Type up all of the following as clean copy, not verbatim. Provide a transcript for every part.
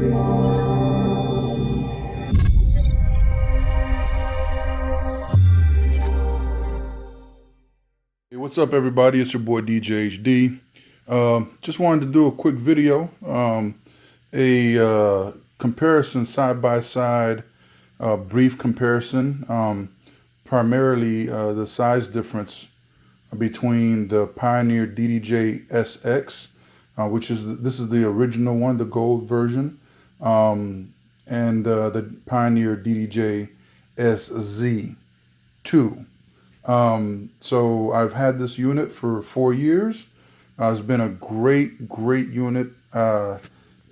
Hey, what's up, everybody? It's your boy DJ HD. Just wanted to do a quick video, a comparison side by side, brief comparison, primarily the size difference between the Pioneer DDJ-SX, which is this is the original one, the gold version, and the Pioneer DDJ-SZ2. So I've had this unit for 4 years. It's been a great unit. I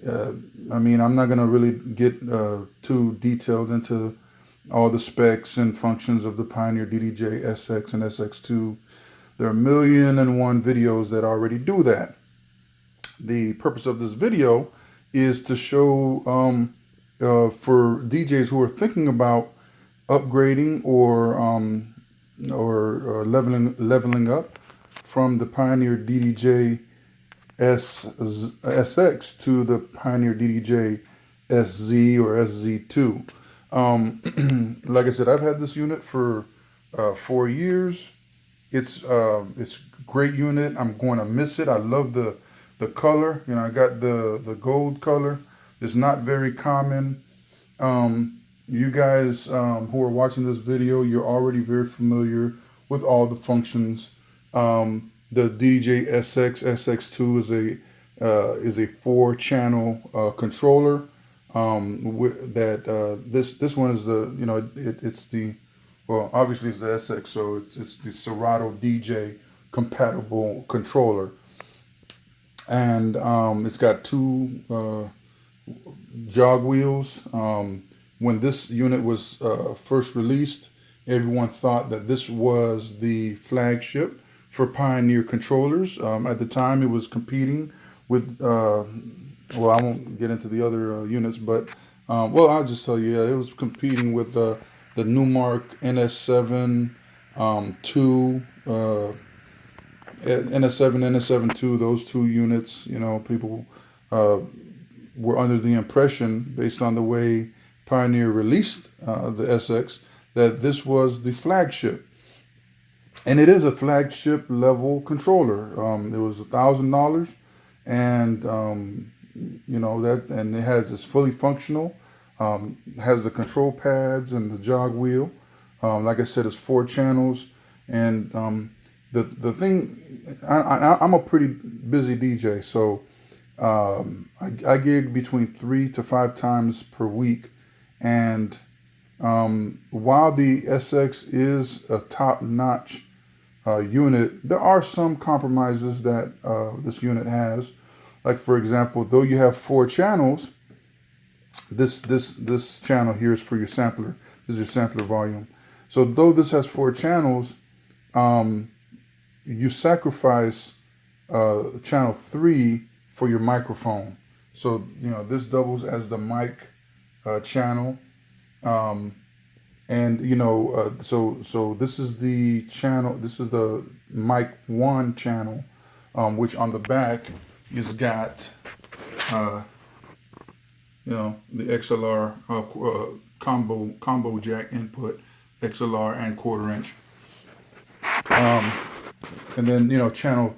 mean, I'm not going to really get too detailed into all the specs and functions of the Pioneer DDJ-SX and SX2. There are 1,000,001 videos that already do that. The purpose of this video is to show for DJs who are thinking about upgrading or leveling up from the Pioneer DDJ-SX to the Pioneer DDJ-SZ or SZ2. Like I said, I've had this unit for 4 years. It's a great unit. I'm going to miss it. I love the color. You know, I got the gold color. It's not very common. You guys who are watching this video, you're already very familiar with all the functions. The DDJ-SX SX2 is a 4-channel controller. This one is the, you know, it's the, well, obviously it's the SX, so it's the Serato DJ compatible controller, and it's got 2 jog wheels. When this unit was first released, everyone thought that this was the flagship for Pioneer controllers. At the time, it was competing with, well, I won't get into the other units, but, well, I'll just tell you, it was competing with the Newmark NS7 2, NS7, NS7 II, those 2 units. You know, people were under the impression, based on the way Pioneer released the SX, that this was the flagship, and it is a flagship level controller. It was $1,000, and you know that, and it it's fully functional. Has the control pads and the jog wheel. Like I said, it's 4 channels, and the thing, I'm a pretty busy DJ, so I gig between 3 to 5 times per week. And while the SX is a top-notch unit, there are some compromises that this unit has. Like, for example, though you have 4 channels, this channel here is for your sampler. This is your sampler volume. So though this has 4 channels, you sacrifice channel 3 for your microphone. So, you know, this doubles as the mic channel, and you know, so this is the channel. This is the mic 1 channel, which on the back is got, you know, the XLR combo jack input, XLR and 1/4 inch, and then, you know, channel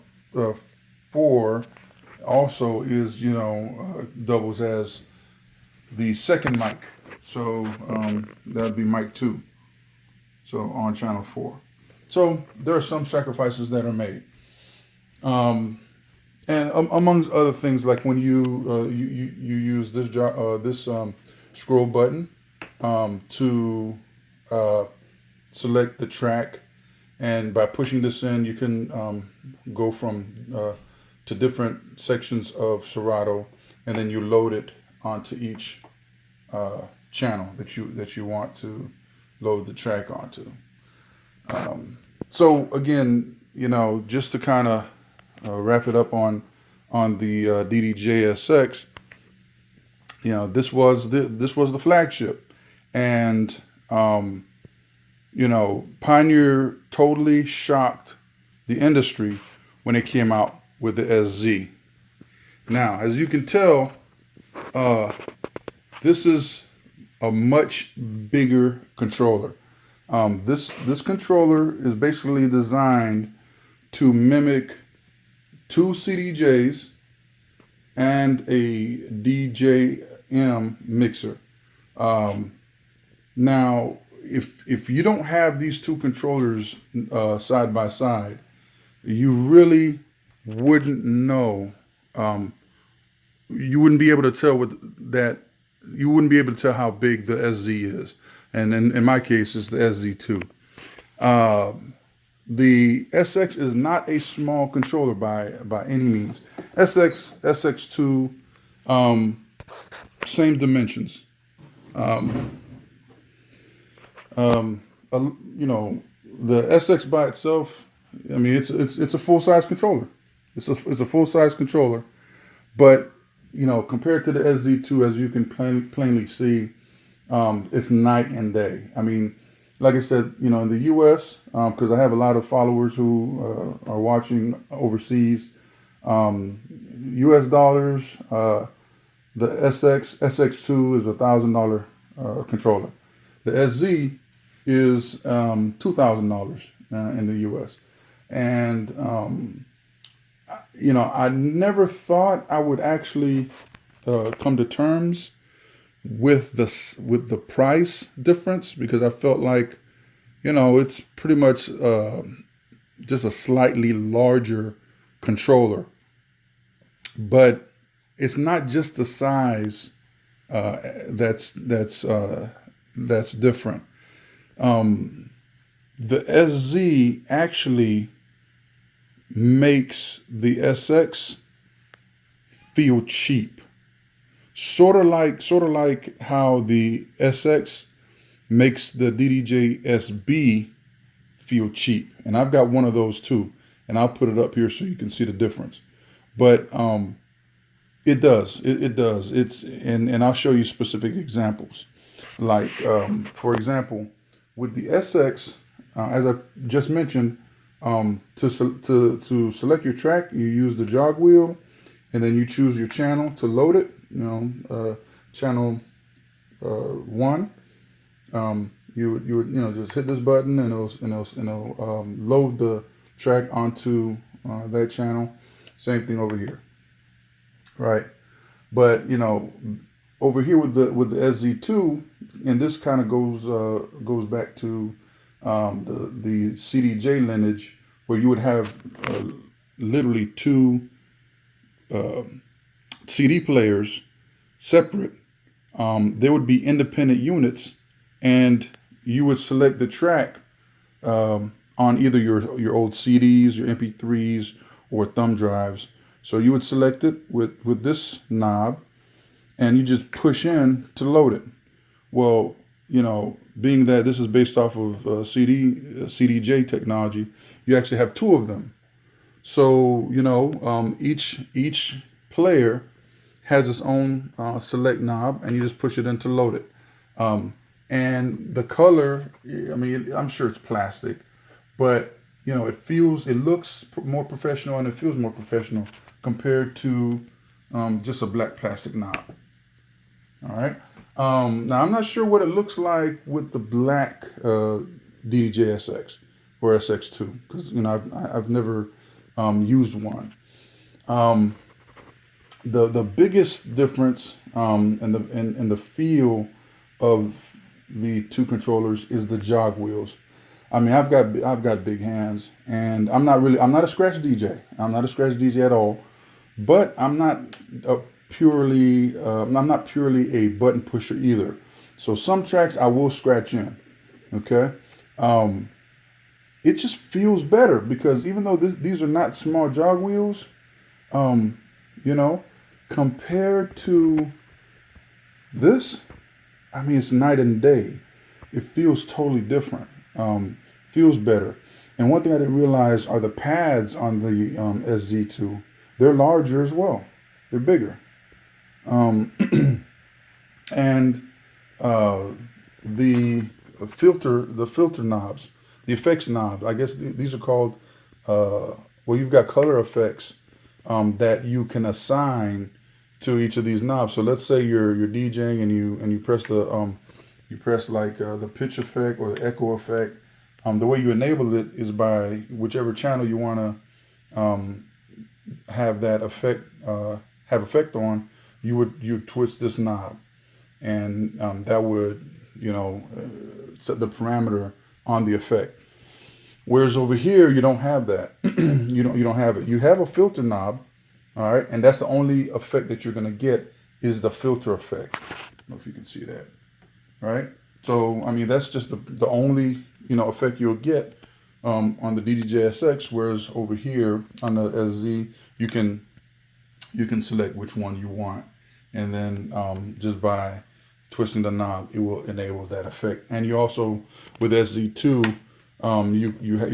4 also is, you know, doubles as the second mic. So that would be mic 2. So on channel 4. So there are some sacrifices that are made. And amongst other things, like when you use this scroll button to select the track, and by pushing this in, you can go from to different sections of Serato, and then you load it onto each channel that you want to load the track onto. So again, you know, just to kind of wrap it up on the DDJ-SX, you know, this was the flagship, and you know, Pioneer totally shocked the industry when it came out with the SZ. Now, as you can tell, This is a much bigger controller. This controller is basically designed to mimic two CDJs and a DJM mixer. Now, if you don't have these two controllers side by side, you really wouldn't know. You wouldn't be able to tell that. You wouldn't be able to tell how big the SZ is, and in my case, it's the SZ2. The SX is not a small controller by any means. SX2, same dimensions. You know, the SX by itself, I mean, it's a full size controller. It's a full size controller, but you know, compared to the SZ2, as you can plainly see, it's night and day. I mean, like I said, you know, in the U.S., because I have a lot of followers who are watching overseas, U.S. dollars, the SX2 is $1,000 controller. The SZ is $2,000 in the U.S. And you know, I never thought I would actually come to terms with the price difference, because I felt like, you know, it's pretty much just a slightly larger controller. But it's not just the size that's different. The SZ actually makes the SX feel cheap. Sort of like how the SX makes the DDJ-SB feel cheap. And I've got one of those too. And I'll put it up here so you can see the difference. But it does. It does. And I'll show you specific examples. Like, for example, with the SX, as I just mentioned, to select your track, you use the jog wheel, and then you choose your channel to load it. You know, channel 1. You would just hit this button, and it'll load the track onto that channel. Same thing over here, right? But you know, over here with the SZ2, and this kind of goes back to the CDJ lineage, where you would have literally two CD players separate. They would be independent units, and you would select the track on either your old CDs, your MP3s, or thumb drives. So you would select it with this knob, and you just push in to load it. Well, you know, being that this is based off of CDJ technology, you actually have two of them. So, you know, each player has its own select knob, and you just push it in to load it. And the color, I mean, I'm sure it's plastic, but you know, it looks more professional, and it feels more professional compared to just a black plastic knob. All right. Now I'm not sure what it looks like with the black DDJ-SX or SX2, because you know I've never used one. The biggest difference in the feel of the two controllers is the jog wheels. I mean, I've got big hands, and I'm not a scratch DJ. I'm not a scratch DJ at all, but I'm not purely a button pusher either. So some tracks I will scratch in. Okay, it just feels better, because even though these are not small jog wheels, you know, compared to this, I mean, it's night and day. It feels totally different. Feels better. And one thing I didn't realize are the pads on the SZ2. They're larger as well. They're bigger. And the filter knobs, the effects knobs, I guess these are called, well, you've got color effects that you can assign to each of these knobs. So let's say you're DJing and you press the like the pitch effect or the echo effect. The way you enable it is by whichever channel you want to have that effect on. You twist this knob, and that would set the parameter on the effect. Whereas over here you don't have that. you don't have it. You have a filter knob, all right, and that's the only effect that you're going to get is the filter effect. I don't know if you can see that, right? So I mean that's just the only effect you'll get on the DDJ-SX. Whereas over here on the SZ you can select which one you want, and then just by twisting the knob it will enable that effect. And you also with SZ2 you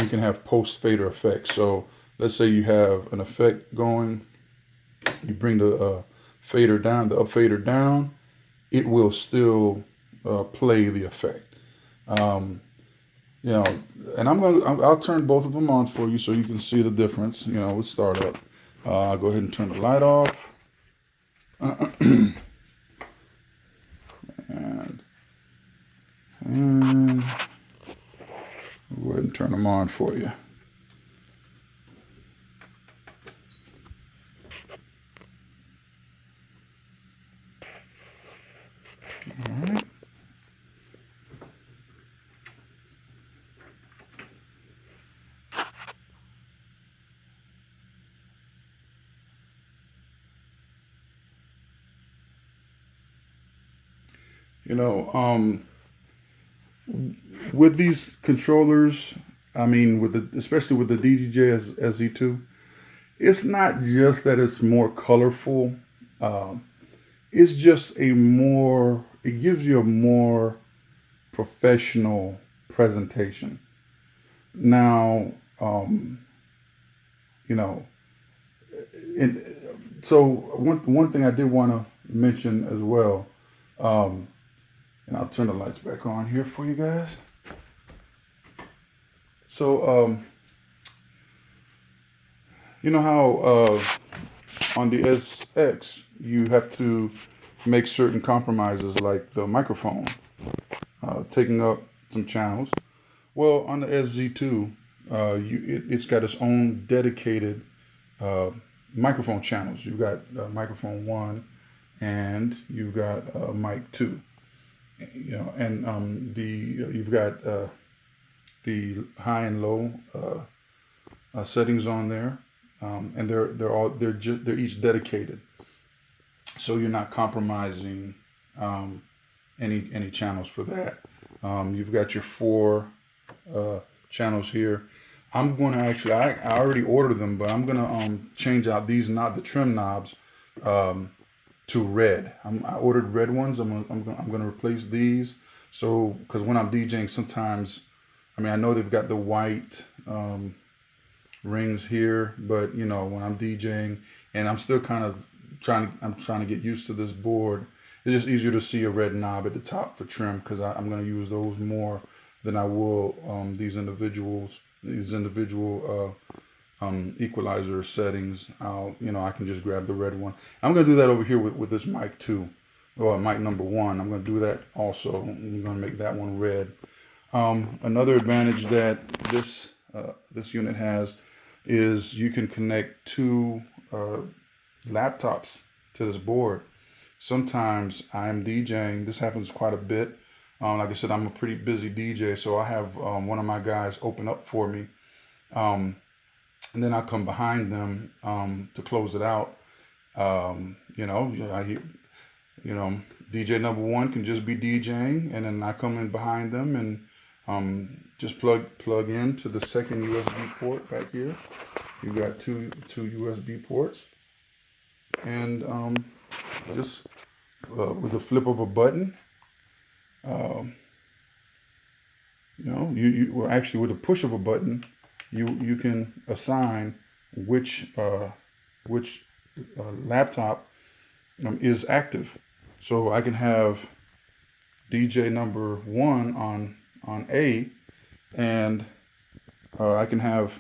can have post fader effects. So let's say you have an effect going, you bring the fader down, the up fader down, it will still play the effect. And I'll turn both of them on for you so you can see the difference. With startup, I'll go ahead and turn the light off. and I'll go ahead and turn them on for you. All right. With these controllers, I mean, especially with the DDJ SZ2, it's not just that it's more colorful. It's just it gives you a more professional presentation. Now, so one thing I did want to mention as well, and I'll turn the lights back on here for you guys. So, you know how on the SX you have to make certain compromises, like the microphone taking up some channels. Well, on the SZ2, it's got its own dedicated microphone channels. You've got microphone 1, and you've got mic 2. And you've got the high and low settings on there, and they're each dedicated, so you're not compromising any channels for that. You've got your 4 channels here. I'm going to actually, I already ordered them, but I'm going to change out these the trim knobs to red. I ordered red ones. I'm going to replace these. So, because when I'm DJing, sometimes, I know they've got the white rings here, but when I'm DJing and I'm still kind of trying to get used to this board, it's just easier to see a red knob at the top for trim, because I'm going to use those more than I will these individual equalizer settings. I can just grab the red one. I'm going to do that over here with this mic 2, or mic number 1. I'm going to do that also. I'm going to make that one red. Another advantage that this unit has is you can connect 2 laptops to this board. Sometimes I'm DJing. This happens quite a bit. Like I said, I'm a pretty busy DJ, so I have one of my guys open up for me, and then I come behind them to close it out. DJ number 1 can just be DJing, and then I come in behind them and just plug into the second USB port back here. You've got two USB ports, and just with the flip of a button, well, actually with the push of a button, you can assign which laptop is active. So I can have DJ number 1 on A, and I can have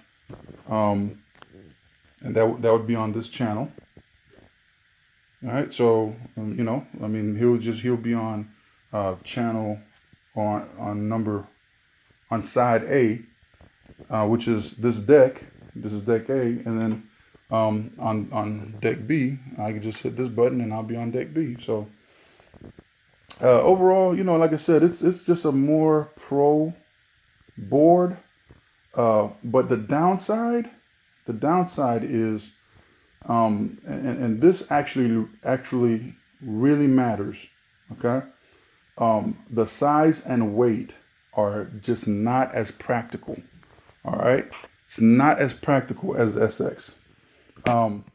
and that would be on this channel. All right, so you know, I mean, he'll be on channel on side A, which is this deck. This is deck A, and then on deck B, I can just hit this button and I'll be on deck B. So overall, you know, like I said, it's just a more pro board. But the downside is, and this actually really matters. Okay, the size and weight are just not as practical. All right, it's not as practical as the SX. Um,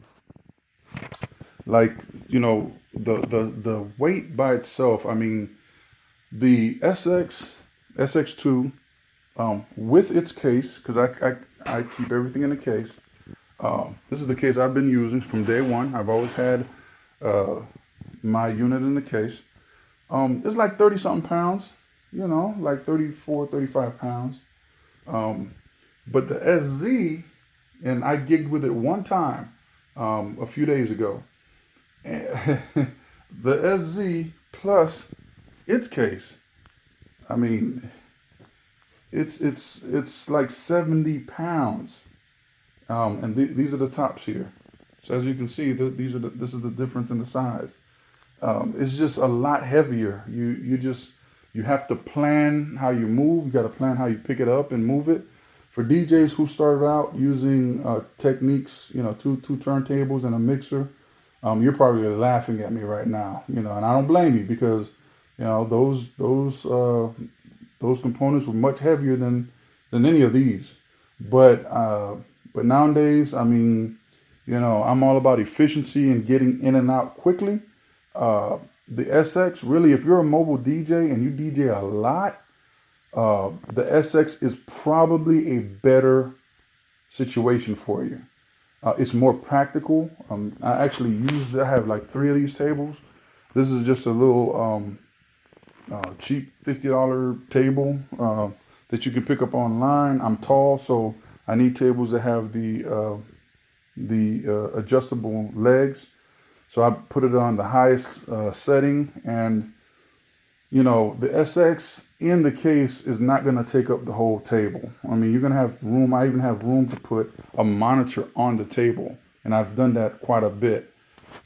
like you know, the weight by itself. I mean, the SX2 with its case, because I keep everything in a case. This is the case I've been using from day one. I've always had uh, my unit in the case. It's like 30 something pounds, you know, like 34, 35 pounds. Um, but the SZ, and I gigged with it one time a few days ago. The SZ plus its case, I mean, it's like 70 pounds. And these are the tops here. So as you can see, this is the difference in the size. It's just a lot heavier. You have to plan how you move. You got to plan how you pick it up and move it. For DJs who started out using techniques, you know, two turntables and a mixer, you're probably laughing at me right now, you know, and I don't blame you because, you know, those components were much heavier than any of these. But nowadays, I mean, you know, I'm all about efficiency and getting in and out quickly. The SX, really, if you're a mobile DJ and you DJ a lot, the SX is probably a better situation for you. It's more practical. I have like 3 of these tables. This is just a little cheap $50 table that you can pick up online. I'm tall, so I need tables that have the adjustable legs. So I put it on the highest setting, and you know the SX in the case is not going to take up the whole table. I mean, you're going to have room. I even have room to put a monitor on the table, and I've done that quite a bit.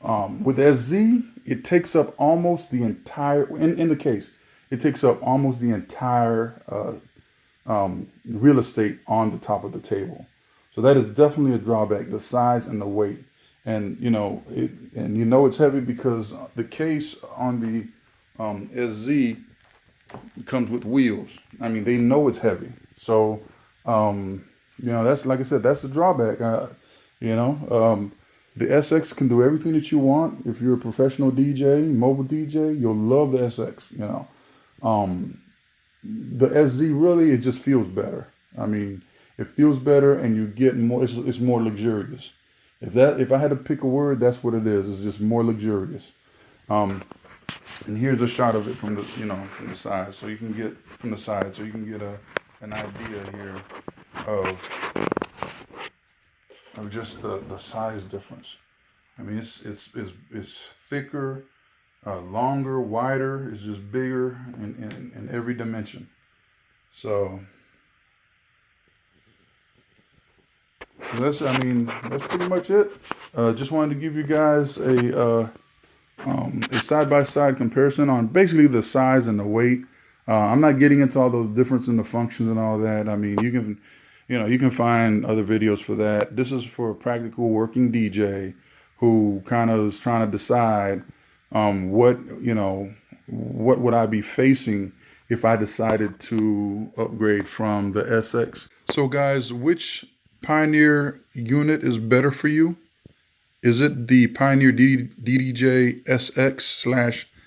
With SZ, it takes up almost the entire, in the case, it takes up almost the entire real estate on the top of the table. So that is definitely a drawback, the size and the weight. And you know it's heavy because the case on the SZ comes with wheels. I mean, they know it's heavy. So, you know, that's, like I said, that's the drawback. You know, the SX can do everything that you want. If you're a professional DJ, mobile DJ, you'll love the SX, you know. The SZ really, it just feels better. I mean, it feels better and you get more, it's more luxurious. If I had to pick a word, that's what it is. It's just more luxurious. And here's a shot of it from the side, so you can get an idea here of just the size difference. I mean, it's thicker, longer, wider. It's just bigger in every dimension. So that's pretty much it. Just wanted to give you guys a side-by-side comparison on basically the size and the weight. I'm not getting into all those differences in the functions and all that. I mean, you can find other videos for that. This is for a practical working DJ who kind of is trying to decide what would I be facing if I decided to upgrade from the SX. So guys, which Pioneer unit is better for you? Is it the Pioneer DDJ-SX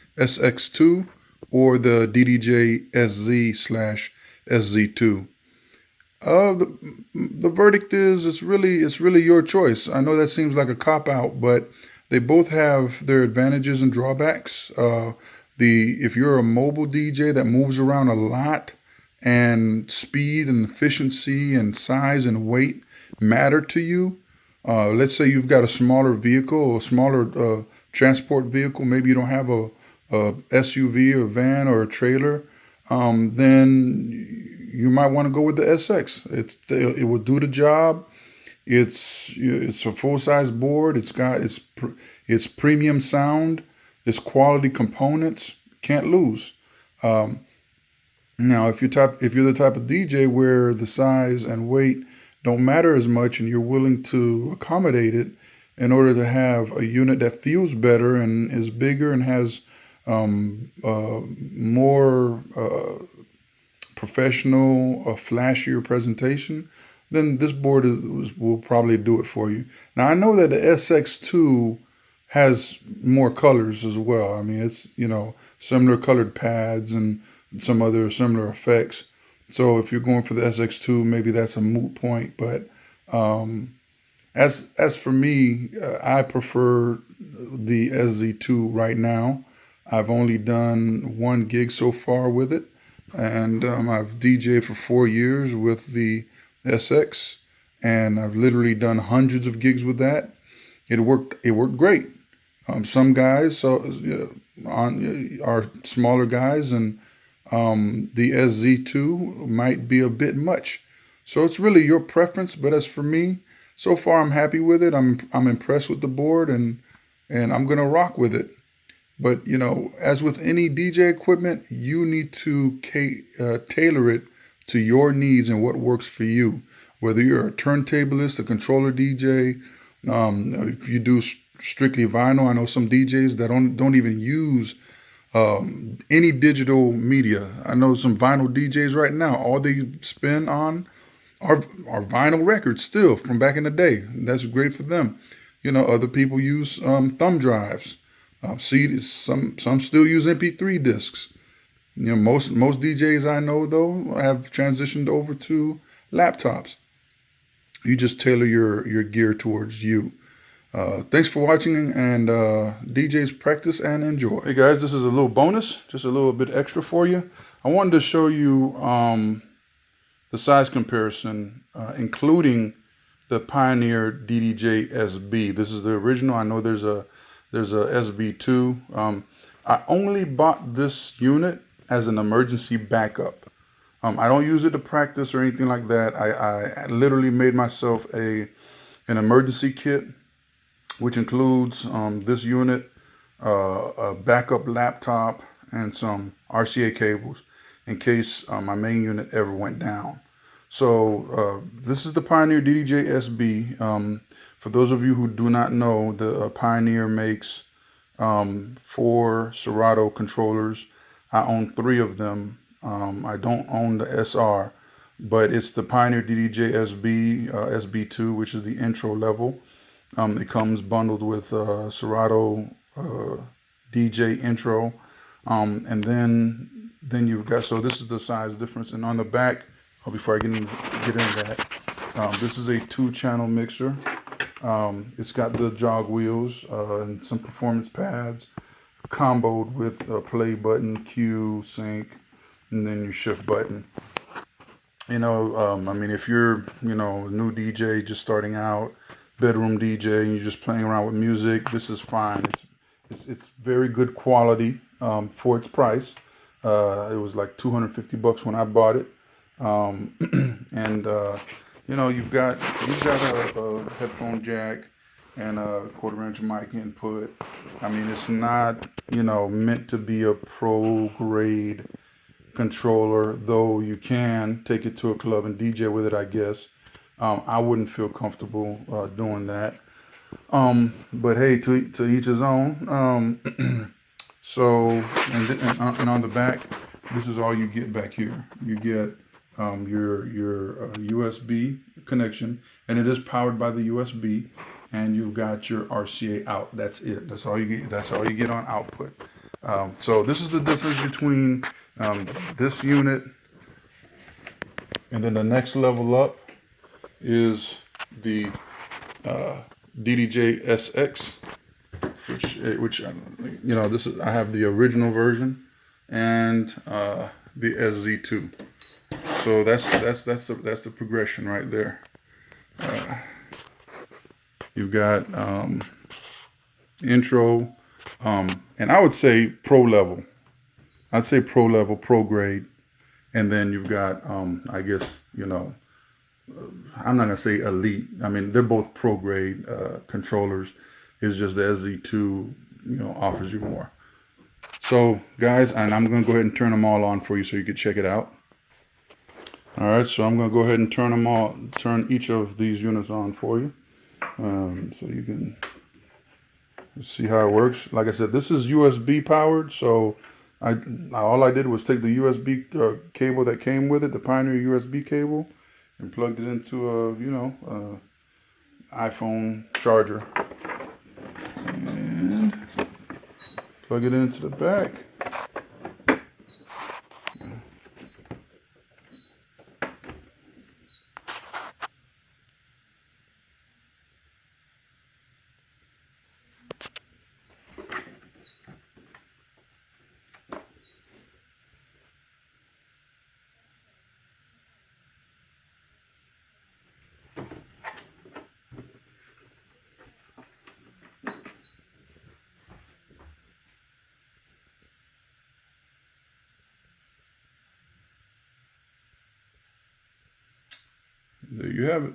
/ SX2 or the DDJ-SZ / SZ2? The verdict is it's really your choice. I know that seems like a cop-out, but they both have their advantages and drawbacks. If you're a mobile DJ that moves around a lot and speed and efficiency and size and weight matter to you, let's say you've got a smaller vehicle or smaller transport vehicle, maybe you don't have a SUV or van or a trailer, then you might want to go with the SX. It will do the job. It's a full size board. It's premium sound. It's quality components. Can't lose. Now, if you're the type of DJ where the size and weight don't matter as much, and you're willing to accommodate it in order to have a unit that feels better and is bigger and has more professional, flashier presentation, then this board will probably do it for you. Now, I know that the SX2 has more colors as well. I mean, it's, similar colored pads and some other similar effects. So if you're going for the SX2, maybe that's a moot point. But as for me, I prefer the SZ2 right now. I've only done 1 gig so far with it, and I've DJed for 4 years with the SX, and I've literally done hundreds of gigs with that. It worked great. Some guys are smaller guys, and the SZ2 might be a bit much. So it's really your preference. But as for me, so far I'm happy with it. I'm impressed with the board, and I'm gonna rock with it. But as with any DJ equipment, you need to tailor it to your needs and what works for you. Whether you're a turntablist, a controller DJ, if you do strictly vinyl, I know some DJs that don't even use any digital media. I know some vinyl DJs right now, all they spin on are vinyl records still from back in the day. That's great for them. Other people use thumb drives. Some still use MP3 discs. Most DJs I know though have transitioned over to laptops. You just tailor your gear towards you. Thanks for watching, and DJs practice and enjoy. Hey guys, this is a little bonus, just a little bit extra for you. I wanted to show you the size comparison, including the Pioneer DDJ-SB. This is the original. I know there's a SB2. I only bought this unit as an emergency backup. I don't use it to practice or anything like that. I literally made myself an emergency kit, which includes this unit, a backup laptop, and some RCA cables in case my main unit ever went down. So this is the Pioneer DDJ-SB. For those of you who do not know, the Pioneer makes 4 Serato controllers. I own 3 of them. I don't own the SR, but it's the Pioneer DDJ-SB SB2, which is the intro level. It comes bundled with Serato DJ intro, and then you've got, so this is the size difference. And on the back, before I get into that, this is a 2-channel mixer. It's got the Jog Wheels and some performance pads, comboed with a play button, cue, sync, and then your shift button. I mean, if you're, a new DJ just starting out, bedroom DJ, and you're just playing around with music, this is fine. It's very good quality for its price. It was like $250 when I bought it. And you've got a headphone jack and a 1/4-inch mic input. I mean, it's not meant to be a pro grade controller, though you can take it to a club and DJ with it, I guess. I wouldn't feel comfortable doing that. But hey, to each his own. So, and on the back, this is all you get back here. You get your USB connection, and it is powered by the USB, and you've got your RCA out. That's it. That's all you get. That's all you get on output. So this is the difference between this unit, and then the next level up is the DDJ-SX, which this is, I have the original version, and the SZ2. So that's the progression right there. You've got intro, And I would say pro level. I'd say pro level, pro grade. And then you've got, I guess, you know, I'm not going to say elite. I mean, they're both pro grade controllers. It's just the SZ2, you know, offers you more. So, guys, and I'm going to go ahead and turn them all on for you so you can check it out. All right, so I'm going to go ahead and turn each of these units on for you. So you can see how it works. Like I said, this is USB powered, so all I did was take the USB cable that came with it, the Pioneer USB cable, and plugged it into a iPhone charger, and plug it into the back. There you have it.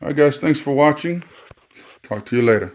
All right, guys, thanks for watching. Talk to you later.